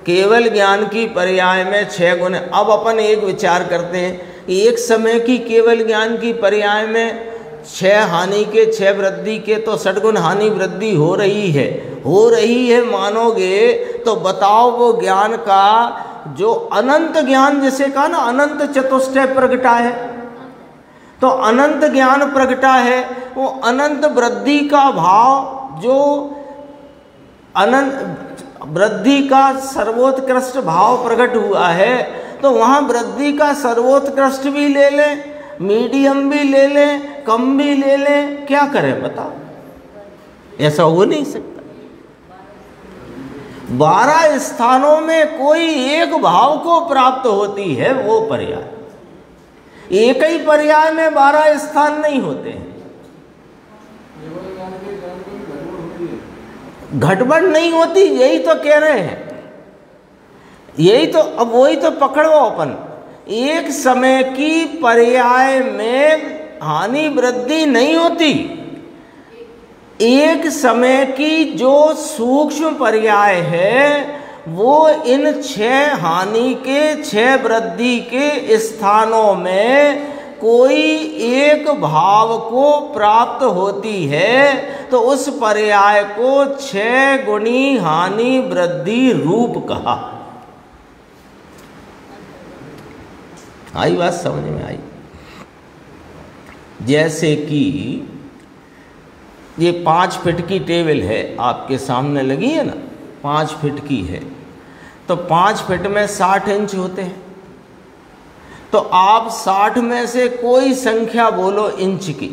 केवल ज्ञान की पर्याय में 6 गुण। अब अपन एक विचार करते हैं कि एक समय की केवल ज्ञान की पर्याय में 6 हानि के 6 वृद्धि के तो षटगुण हानि वृद्धि हो रही है मानोगे तो बताओ वो ज्ञान का जो अनंत ज्ञान, जिसे कहा ना अनंत चतुष्टय प्रगटा है, तो अनंत ज्ञान प्रगटा है, वो अनंत वृद्धि का भाव जो अनंत वृद्धि का सर्वोत्कृष्ट भाव प्रकट हुआ है, तो वहाँ वृद्धि का सर्वोत्कृष्ट भी ले लें, मीडियम भी ले लें, कम भी ले लें, क्या करें बताओ? ऐसा हो नहीं सकता। 12 स्थानों में कोई एक भाव को प्राप्त होती है वो पर्याय, एक ही पर्याय में 12 स्थान नहीं होते हैं। घटबड़ नहीं होती, यही तो कह रहे हैं, यही तो। अब वही तो पकड़ो अपन, एक समय की पर्याय में हानि वृद्धि नहीं होती, एक समय की जो सूक्ष्म पर्याय है वो इन 6 हानि के 6 वृद्धि के स्थानों में कोई एक भाव को प्राप्त होती है, तो उस पर्याय को 6 गुणी हानि वृद्धि रूप कहा। आई बात समझ में आई? जैसे कि ये 5 फीट की टेबल है आपके सामने लगी है ना, 5 फीट की है, तो 5 फीट में 60 इंच होते हैं। तो आप 60 में से कोई संख्या बोलो इंच की,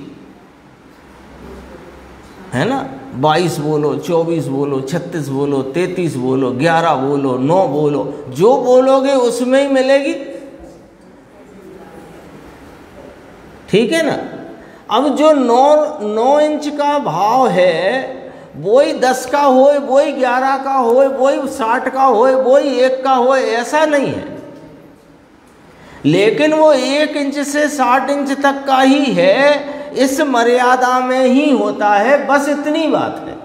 है ना, 22 बोलो, 24 बोलो, 36 बोलो, 33 बोलो, 11 बोलो, 9 बोलो, जो बोलोगे उसमें ही मिलेगी, ठीक है ना। अब जो 9 इंच का भाव है वही 10 का होए, वही 11 का होए, वही 60 का होए, वही 1 का होए, ऐसा नहीं है। लेकिन वो 1 इंच से 60 इंच तक का ही है, इस मर्यादा में ही होता है, बस इतनी बात है।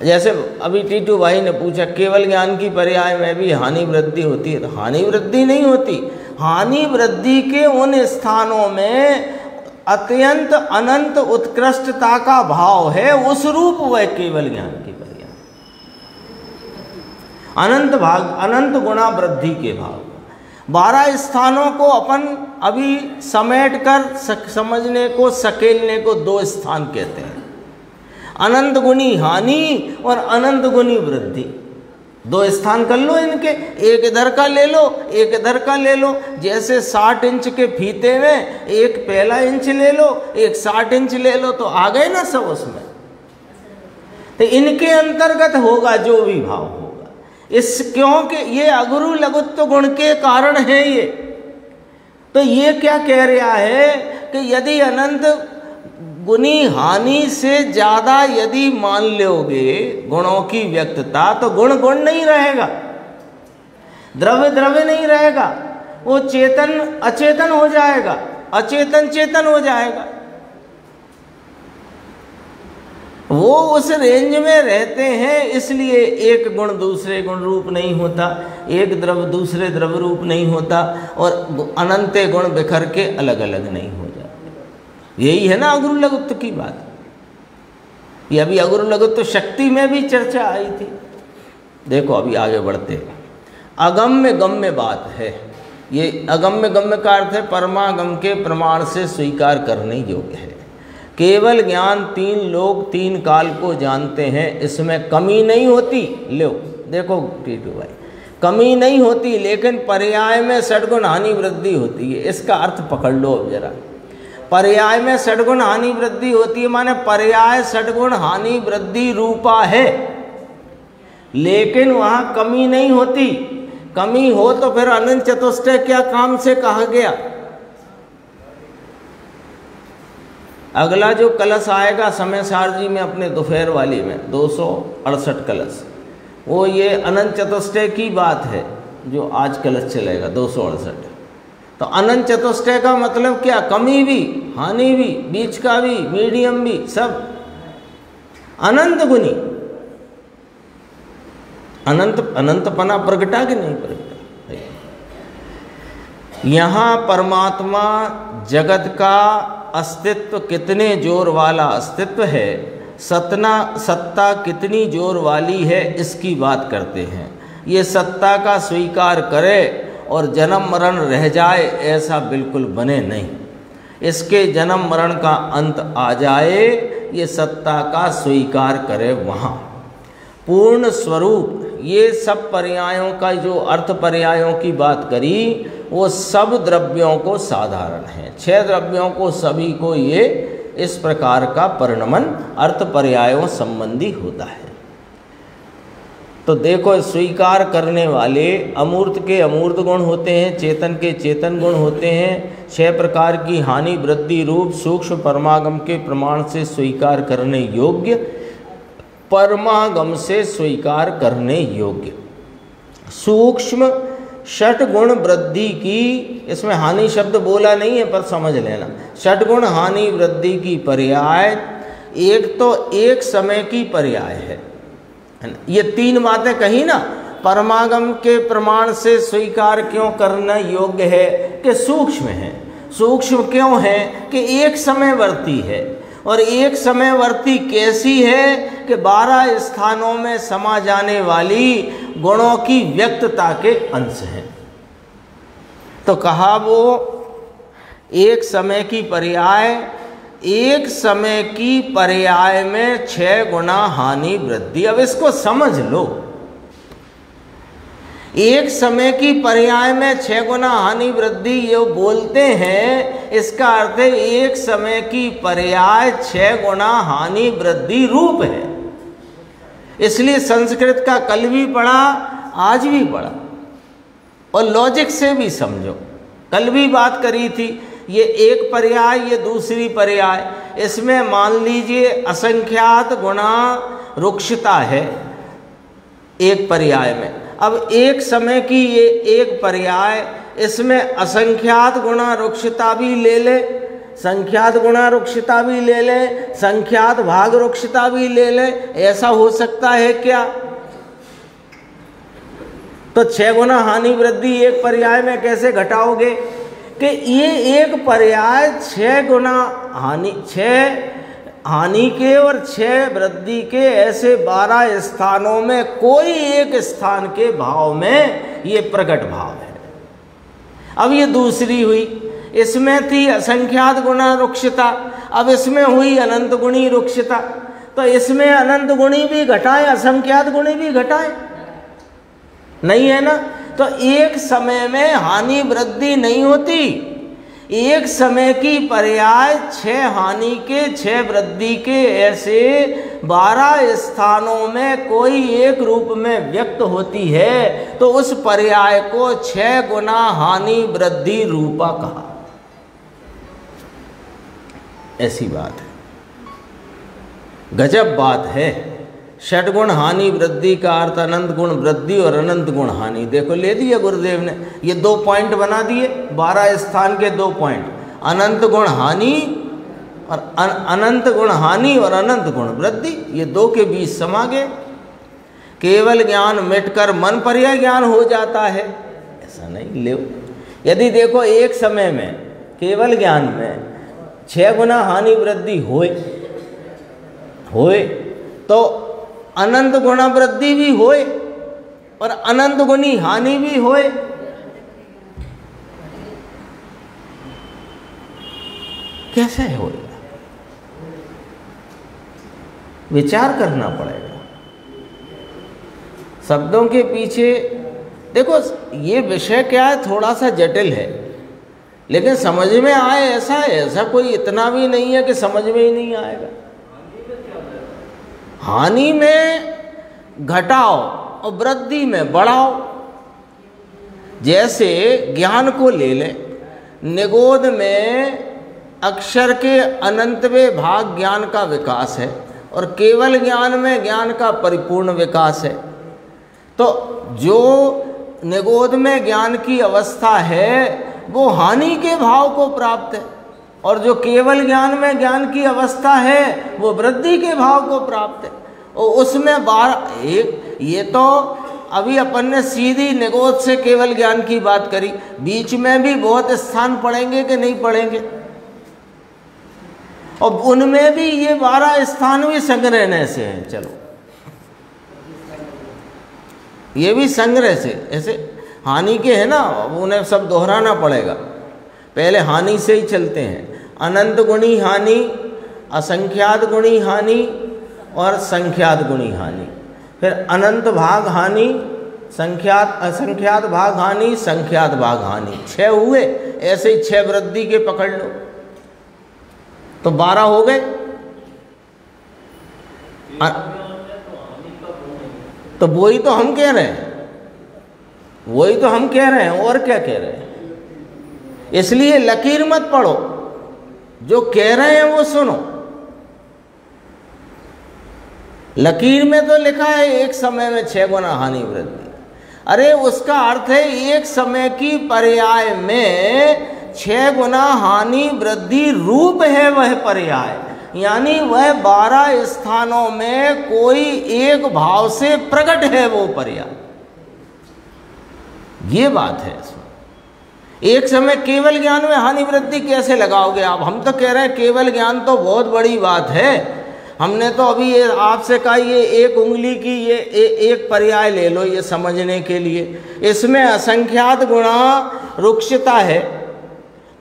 जैसे अभी टीटू भाई ने पूछा केवल ज्ञान की पर्याय में भी हानि वृद्धि होती है, तो हानि वृद्धि नहीं होती। हानि वृद्धि के उन स्थानों में अत्यंत अनंत उत्कृष्टता का भाव है, उस रूप वह केवल ज्ञान की पर्याय, अनंत गुणा वृद्धि के भाव। 12 स्थानों को अपन अभी समेट कर समझने को, सकेलने को 2 स्थान कहते हैं, अनंत गुणी हानि और अनंत गुणी वृद्धि। 2 स्थान कर लो इनके, एक इधर का ले लो, एक इधर का ले लो। जैसे 60 इंच के फीते में एक पहला इंच ले लो, एक 60 इंच ले लो, तो आ गए ना सब उसमें। तो इनके अंतर्गत होगा जो भी भाव होगा, इस क्योंकि ये अगुरु लघुत्व गुण के कारण है ये। तो ये क्या कह रहा है कि यदि अनंत गुणी हानि से ज़्यादा यदि मान लोगे गुणों की व्यक्तता, तो गुण गुण नहीं रहेगा, द्रव्य द्रव्य नहीं रहेगा, वो चेतन अचेतन हो जाएगा, अचेतन चेतन हो जाएगा। वो उस रेंज में रहते हैं, इसलिए एक गुण दूसरे गुण रूप नहीं होता, एक द्रव्य दूसरे द्रव्य रूप नहीं होता, और अनंत गुण बिखर के अलग अलग नहीं हो जाते। यही है ना अगुरु लघुत्व की बात। ये अभी अगुरु लघुत्व शक्ति में भी चर्चा आई थी। देखो अभी आगे बढ़ते हैं। अगम्य गम्य बात है। ये अगम्य गम्य का अर्थ है परमागम के प्रमाण से स्वीकार करने योग्य है। केवल ज्ञान तीन लोग तीन काल को जानते हैं, इसमें कमी नहीं होती। लो देखो टीटू भाई, कमी नहीं होती, लेकिन पर्याय में षड्गुण हानि वृद्धि होती है। इसका अर्थ पकड़ लो अब जरा। पर्याय में षड्गुण हानि वृद्धि होती है, माने पर्याय षड्गुण हानि वृद्धि रूपा है, लेकिन वहाँ कमी नहीं होती। कमी हो तो फिर अनंत चतुष्टय क्या काम से कहा गया। अगला जो कलश आएगा समय सारजी में अपने दोपहर वाली में 268 कलश, वो ये अनंत चतुष्टय की बात है जो आज कलश चलेगा 268। तो अनंत चतुष्टय का मतलब क्या, कमी भी हानि भी, बीच का भी, मीडियम भी, सब अनंत गुनी। अनंत अनंतपना प्रगटा कि नहीं प्रगटा। यहाँ परमात्मा जगत का अस्तित्व कितने जोर वाला अस्तित्व है, सत्ता कितनी जोर वाली है, इसकी बात करते हैं। ये सत्ता का स्वीकार करे और जन्म मरण रह जाए, ऐसा बिल्कुल बने नहीं। इसके जन्म मरण का अंत आ जाए, ये सत्ता का स्वीकार करे। वहाँ पूर्ण स्वरूप, ये सब पर्यायों का जो अर्थ पर्यायों की बात करी, वो सब द्रव्यों को साधारण है। 6 द्रव्यों को सभी को ये इस प्रकार का परिणमन अर्थ पर्यायों संबंधी होता है। तो देखो, स्वीकार करने वाले अमूर्त के अमूर्त गुण होते हैं, चेतन के चेतन गुण होते हैं। 6 प्रकार की हानि वृद्धि रूप सूक्ष्म परमागम के प्रमाण से स्वीकार करने योग्य, परमागम से स्वीकार करने योग्य सूक्ष्म षट गुण वृद्धि की, इसमें हानि शब्द बोला नहीं है पर समझ लेना। षट गुण हानि वृद्धि की पर्याय, एक तो एक समय की पर्याय है ना। ये 3 बातें कही ना, परमागम के प्रमाण से स्वीकार क्यों करना योग्य है कि सूक्ष्म है। सूक्ष्म क्यों है कि एक समयवर्ती है, और एक समयवर्ती कैसी है कि 12 स्थानों में समा जाने वाली गुणों की व्यक्तता के अंश हैं। तो कहा वो एक समय की पर्याय, एक समय की पर्याय में 6 गुना हानि वृद्धि। अब इसको समझ लो, एक समय की पर्याय में 6 गुना हानि वृद्धि जो बोलते हैं, इसका अर्थ है एक समय की पर्याय 6 गुना हानि वृद्धि रूप है। इसलिए संस्कृत का कल भी पढ़ा, आज भी पढ़ा, और लॉजिक से भी समझो। कल भी बात करी थी, ये एक पर्याय, ये दूसरी पर्याय, इसमें मान लीजिए असंख्यात गुना रुक्षता है एक पर्याय में। अब एक समय की ये एक पर्याय, इसमें असंख्यात गुणा रुक्षता भी ले ले, संख्यात गुणा रुक्षता भी ले ले, संख्यात भाग रुक्षता भी ले ले, ऐसा हो सकता है क्या? तो 6 गुना हानि वृद्धि एक पर्याय में कैसे घटाओगे कि ये एक पर्याय 6 गुना हानि, 6 हानि के और 6 वृद्धि के, ऐसे 12 स्थानों में कोई एक स्थान के भाव में ये प्रकट भाव है। अब ये दूसरी हुई, इसमें थी असंख्यात गुणा रुक्षता, अब इसमें हुई अनंत गुणी रुक्षता। तो इसमें अनंत गुणी भी घटाएं, असंख्यात गुणी भी घटाएं, नहीं है ना। तो एक समय में हानि वृद्धि नहीं होती, एक समय की पर्याय 6 हानि के 6 वृद्धि के, ऐसे 12 स्थानों में कोई एक रूप में व्यक्त होती है, तो उस पर्याय को 6 गुना हानि वृद्धि रूपा कहा। ऐसी बात है। गजब बात है। षटगुण हानि वृद्धि का अर्थ अनंत गुण वृद्धि और अनंत गुण हानि। देखो ले दिया गुरुदेव ने, ये 2 पॉइंट बना दिए, 12 स्थान के 2 पॉइंट, अनंत गुण हानि और अनंत गुण हानि और अनंत गुण वृद्धि, ये 2 के बीच समा गए। केवल ज्ञान मिटकर मन पर्याय ज्ञान हो जाता है, ऐसा नहीं ले। यदि देखो एक समय में केवल ज्ञान में 6 गुना हानि वृद्धि होए तो अनंत गुणा वृद्धि भी होए और अनंत गुणी हानि भी होए। कैसे होएगा? विचार करना पड़ेगा। शब्दों के पीछे देखो, ये विषय क्या है, थोड़ा सा जटिल है, लेकिन समझ में आए ऐसा है। ऐसा कोई इतना भी नहीं है कि समझ में ही नहीं आएगा। हानि में घटाओ और वृद्धि में बढ़ाओ। जैसे ज्ञान को ले लें, निगोध में अक्षर के अनंतवें भाग ज्ञान का विकास है और केवल ज्ञान में ज्ञान का परिपूर्ण विकास है। तो जो निगोध में ज्ञान की अवस्था है वो हानि के भाव को प्राप्त है और जो केवल ज्ञान में ज्ञान की अवस्था है वो वृद्धि के भाव को प्राप्त है। और उसमें एक ये तो अभी अपन ने सीधी निगोध से केवल ज्ञान की बात करी, बीच में भी बहुत स्थान पड़ेंगे कि नहीं पड़ेंगे, और उनमें भी ये 12 स्थान भी संग्रह से हैं। चलो ये भी संग्रह से, ऐसे हानि के हैं ना, उन्हें सब दोहराना पड़ेगा। पहले हानि से ही चलते हैं। अनंत गुणी हानि, असंख्यात गुणी हानि और संख्यात गुणी हानि, फिर अनंत भाग हानि, संख्यात असंख्यात भाग हानि, संख्यात भाग हानि। 6 हुए, ऐसे ही 6 वृद्धि के पकड़ लो तो 12 हो गए। तो वही तो हम कह रहे हैं, वही तो हम कह रहे हैं, और क्या कह रहे हैं। इसलिए लकीर मत पढ़ो, जो कह रहे हैं वो सुनो। लकीर में तो लिखा है एक समय में 6 गुना हानि वृद्धि। अरे उसका अर्थ है एक समय की पर्याय में 6 गुना हानि वृद्धि रूप है वह पर्याय, यानी वह 12 स्थानों में कोई एक भाव से प्रकट है वो पर्याय। ये बात है इसमें। एक समय केवल ज्ञान में हानि वृद्धि कैसे लगाओगे आप? हम तो कह रहे हैं केवल ज्ञान तो बहुत बड़ी बात है। हमने तो अभी ये आपसे कहा ये एक उंगली की ये एक पर्याय ले लो ये समझने के लिए। इसमें असंख्यात गुणा रुक्षता है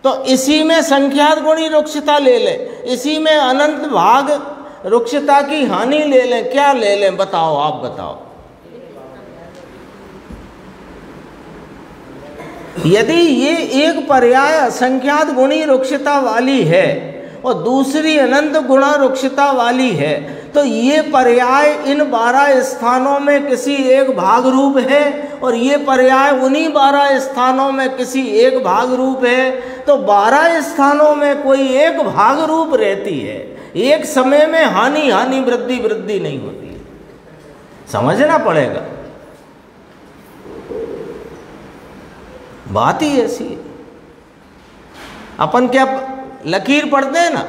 तो इसी में संख्यात गुणी रुक्षता ले लें, इसी में अनंत भाग रुक्षता की हानि ले लें। क्या ले लें बताओ, आप बताओ। यदि ये एक पर्याय असंख्यात गुणी रुक्षता वाली है और दूसरी अनंत गुणा रुक्षता वाली है तो ये पर्याय इन 12 स्थानों में किसी एक भाग रूप है और ये पर्याय उन्हीं 12 स्थानों में किसी एक भाग रूप है। तो 12 स्थानों में कोई एक भाग रूप रहती है, एक समय में हानि हानि वृद्धि वृद्धि नहीं होती है। समझना पड़ेगा, बात ही ऐसी है। अपन क्या लकीर पढ़ते हैं ना,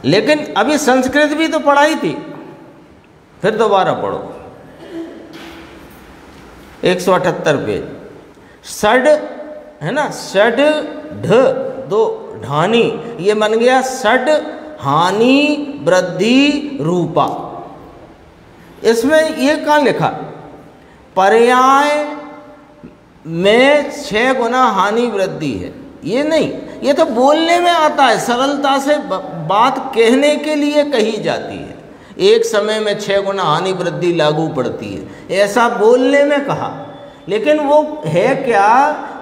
लेकिन अभी संस्कृत भी तो पढ़ाई थी, फिर दोबारा पढ़ो। 178 पेज। षड है ना, षड ढ 2 ढानी, ये बन गया षड हानि वृद्धि रूपा। इसमें ये कहाँ लिखा? पर्याय में 6 गुना हानि वृद्धि है, ये नहीं, ये तो बोलने में आता है, सरलता से बात कहने के लिए कही जाती है। एक समय में 6 गुना हानि वृद्धि लागू पड़ती है, ऐसा बोलने में कहा। लेकिन वो है क्या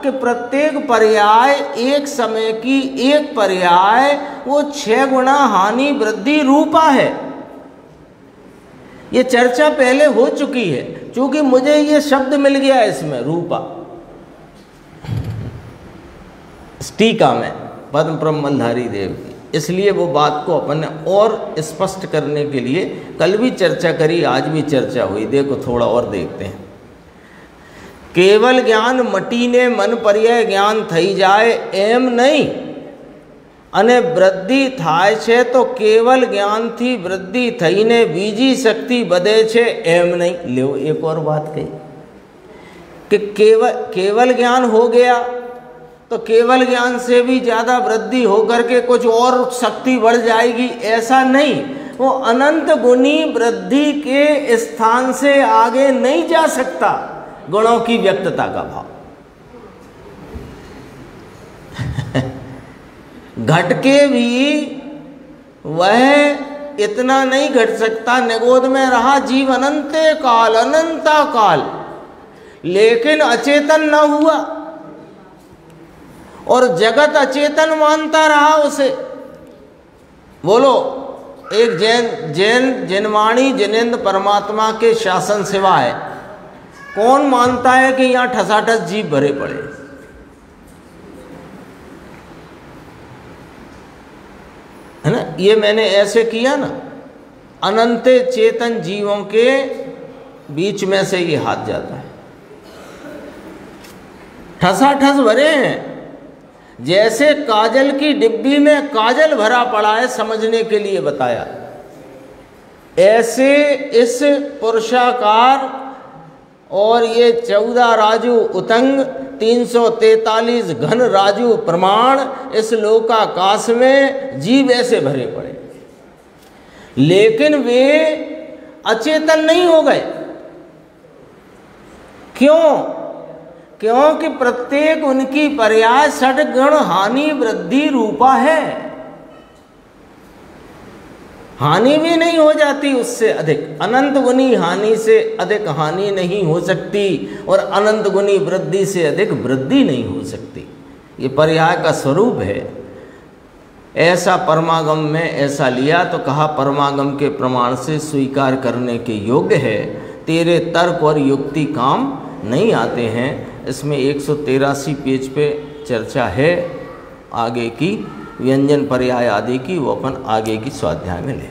कि प्रत्येक पर्याय एक समय की एक पर्याय वो 6 गुना हानि वृद्धि रूपा है। ये चर्चा पहले हो चुकी है, क्योंकि मुझे ये शब्द मिल गया इसमें रूपा टीका में पद्म ब्रह्मधारी देव की। इसलिए वो बात को अपन ने और स्पष्ट करने के लिए कल भी चर्चा करी, आज भी चर्चा हुई। देखो थोड़ा और देखते हैं। केवल ज्ञान मटीने मन पर्याय ज्ञान थई जाए एम नहीं, अने वृद्धि थाय छे तो केवल ज्ञान थी वृद्धि थईने बीजी शक्ति बधे छे एम नहीं। लो एक और बात कही कि केवल ज्ञान हो गया तो केवल ज्ञान से भी ज़्यादा वृद्धि होकर के कुछ और शक्ति बढ़ जाएगी, ऐसा नहीं। वो अनंत गुणी वृद्धि के स्थान से आगे नहीं जा सकता, गुणों की व्यक्तता का भाव। घट के भी वह इतना नहीं घट सकता। निगोद में रहा जीव अनंते काल, अनंता काल, लेकिन अचेतन न हुआ और जगत अचेतन मानता रहा उसे। बोलो, एक जैन जिनवाणी जिनेन्द्र परमात्मा के शासन सेवा है, कौन मानता है कि यहाँ ठसाठस जीव भरे पड़े? है ना, ये मैंने ऐसे किया ना, अनंत चेतन जीवों के बीच में से ये हाथ जाता है, ठसाठस भरे हैं। जैसे काजल की डिब्बी में काजल भरा पड़ा है, समझने के लिए बताया, ऐसे इस पुरुषाकार और ये 14 राजू उतंग 343 घन राजू प्रमाण इस लोकाकाश में जीव ऐसे भरे पड़े, लेकिन वे अचेतन नहीं हो गए। क्यों? क्योंकि प्रत्येक उनकी पर्याय षड्गुण हानि वृद्धि रूपा है। हानि भी नहीं हो जाती उससे अधिक, अनंत गुनी हानि से अधिक हानि नहीं हो सकती और अनंत गुनी वृद्धि से अधिक वृद्धि नहीं हो सकती। ये पर्याय का स्वरूप है। ऐसा परमागम में ऐसा लिया तो कहा परमागम के प्रमाण से स्वीकार करने के योग्य है, तेरे तर्क और युक्ति काम नहीं आते हैं। इसमें 183 पेज पे चर्चा है आगे की, व्यंजन पर्याय आदि की, वो अपन आगे की स्वाध्याय में लें।